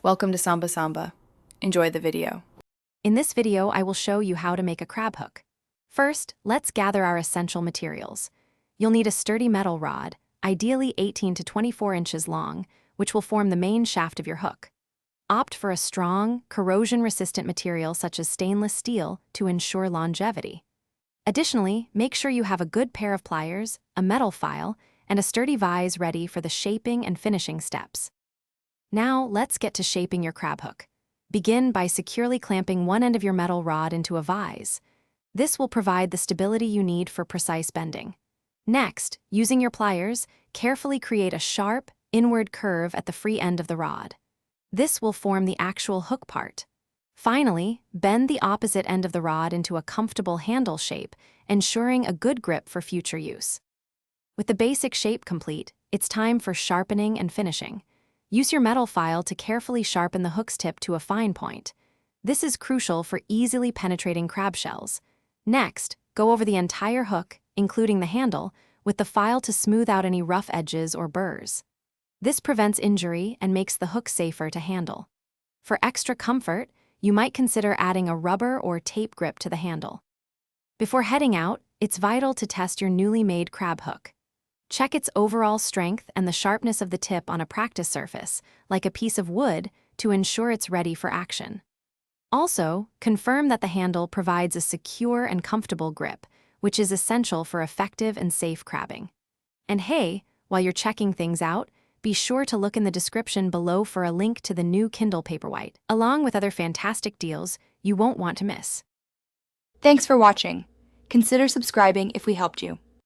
Welcome to Samba Samba. Enjoy the video. In this video, I will show you how to make a crab hook. First, let's gather our essential materials. You'll need a sturdy metal rod, ideally 18 to 24 inches long, which will form the main shaft of your hook. Opt for a strong, corrosion-resistant material such as stainless steel to ensure longevity. Additionally, make sure you have a good pair of pliers, a metal file, and a sturdy vise ready for the shaping and finishing steps. Now, let's get to shaping your crab hook. Begin by securely clamping one end of your metal rod into a vise. This will provide the stability you need for precise bending. Next, using your pliers, carefully create a sharp, inward curve at the free end of the rod. This will form the actual hook part. Finally, bend the opposite end of the rod into a comfortable handle shape, ensuring a good grip for future use. With the basic shape complete, it's time for sharpening and finishing. Use your metal file to carefully sharpen the hook's tip to a fine point. This is crucial for easily penetrating crab shells. Next, go over the entire hook, including the handle, with the file to smooth out any rough edges or burrs. This prevents injury and makes the hook safer to handle. For extra comfort, you might consider adding a rubber or tape grip to the handle. Before heading out, it's vital to test your newly made crab hook. Check its overall strength and the sharpness of the tip on a practice surface, like a piece of wood, to ensure it's ready for action. Also, confirm that the handle provides a secure and comfortable grip, which is essential for effective and safe crabbing. And hey, while you're checking things out, be sure to look in the description below for a link to the new Kindle Paperwhite, along with other fantastic deals you won't want to miss. Thanks for watching. Consider subscribing if we helped you.